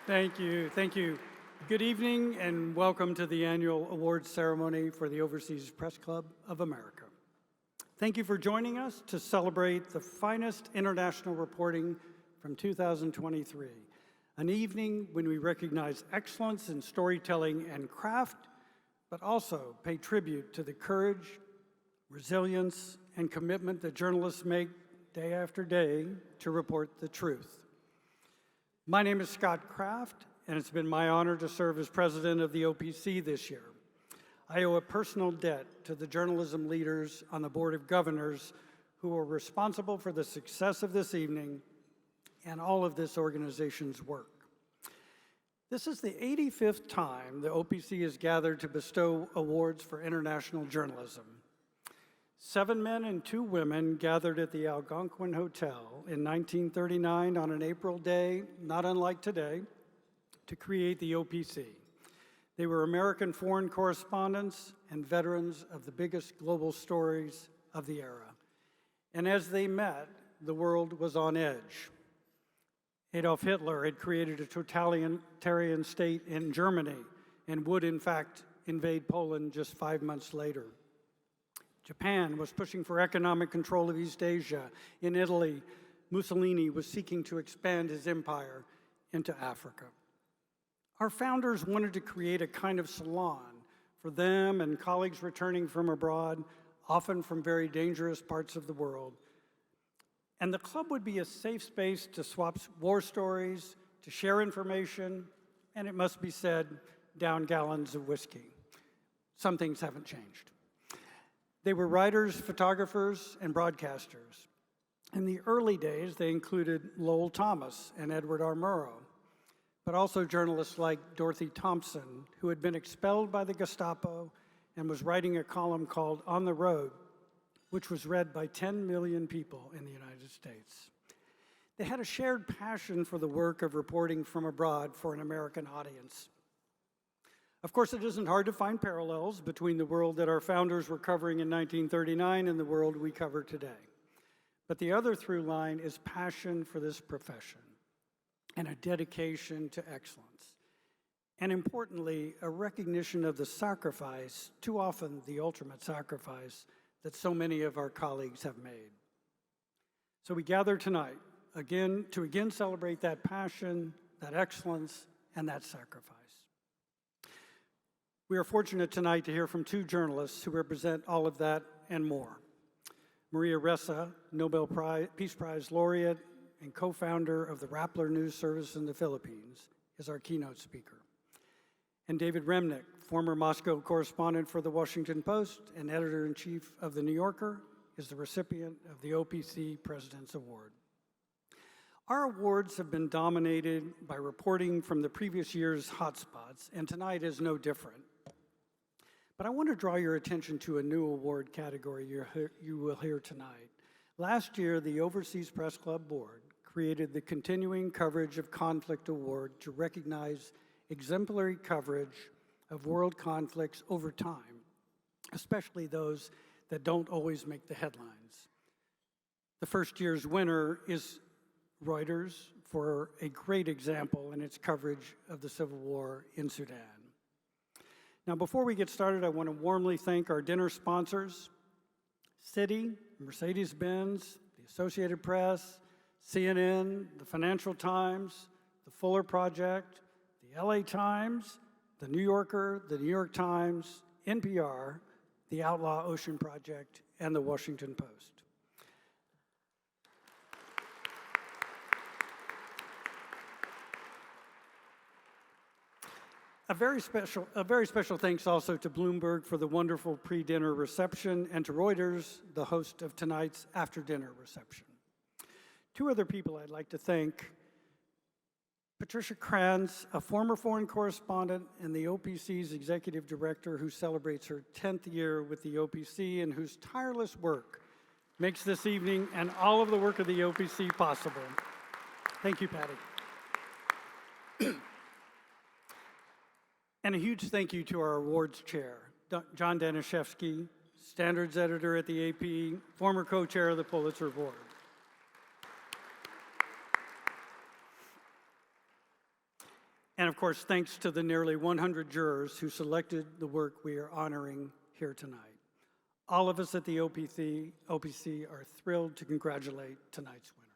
Thank you. Thank you. Good evening and welcome to the annual awards ceremony for the Overseas Press Club of America. Thank you for joining us to celebrate the finest international reporting from 2023, an evening when we recognize excellence in storytelling and craft, but also pay tribute to the courage, resilience, and commitment that journalists make day after day to report the truth. My name is Scott Kraft, and it's been my honor to serve as president of the OPC this year. I owe a personal debt to the journalism leaders on the Board of Governors who are responsible for the success of this evening and all of this organization's work. This is the 85th time the OPC has gathered to bestow awards for international journalism. 7 men and 2 women gathered at the Algonquin Hotel in 1939 on an April day, not unlike today, to create the OPC. They were American foreign correspondents and veterans of the biggest global stories of the era. And as they met, the world was on edge. Adolf Hitler had created a totalitarian state in Germany and would, in fact, invade Poland just 5 months later. Japan was pushing for economic control of East Asia. In Italy, Mussolini was seeking to expand his empire into Africa. Our founders wanted to create a kind of salon for them and colleagues returning from abroad, often from very dangerous parts of the world. And the club would be a safe space to swap war stories, to share information, and it must be said, down gallons of whiskey. Some things haven't changed. They were writers, photographers, and broadcasters. In the early days, they included Lowell Thomas and Edward R. Murrow, but also journalists like Dorothy Thompson, who had been expelled by the Gestapo and was writing a column called On the Road, which was read by 10 million people in the United States. They had a shared passion for the work of reporting from abroad for an American audience. Of course, it isn't hard to find parallels between the world that our founders were covering in 1939 and the world we cover today. But the other through line is passion for this profession and a dedication to excellence. And importantly, a recognition of the sacrifice, too often the ultimate sacrifice, that so many of our colleagues have made. So we gather tonight to again celebrate that passion, that excellence, and that sacrifice. We are fortunate tonight to hear from 2 journalists who represent all of that and more. Maria Ressa, Nobel Peace Prize laureate and co-founder of the Rappler News Service in the Philippines, is our keynote speaker. And David Remnick, former Moscow correspondent for the Washington Post and editor-in-chief of the New Yorker, is the recipient of the OPC President's Award. Our awards have been dominated by reporting from the previous year's hotspots, and tonight is no different. But I want to draw your attention to a new award category you will hear tonight. Last year, the Overseas Press Club Board created the Continuing Coverage of Conflict Award to recognize exemplary coverage of world conflicts over time, especially those that don't always make the headlines. The first year's winner is Reuters for a great example in its coverage of the Civil War in Sudan. Now, before we get started, I want to warmly thank our dinner sponsors, Citi, Mercedes-Benz, the Associated Press, CNN, the Financial Times, the Fuller Project, the LA Times, the New Yorker, the New York Times, NPR, the Outlaw Ocean Project, and the Washington Post. A very special thanks also to Bloomberg for the wonderful pre-dinner reception and to Reuters, the host of tonight's after-dinner reception. 2 other people I'd like to thank: Patricia Kranz, a former foreign correspondent and the OPC's executive director who celebrates her 10th year with the OPC and whose tireless work makes this evening and all of the work of the OPC possible. Thank you, Patty. And a huge thank you to our awards chair, John Danishevsky, standards editor at the AP, former co-chair of the Pulitzer Board. And of course, thanks to the nearly 100 jurors who selected the work we are honoring here tonight. All of us at the OPC are thrilled to congratulate tonight's winner.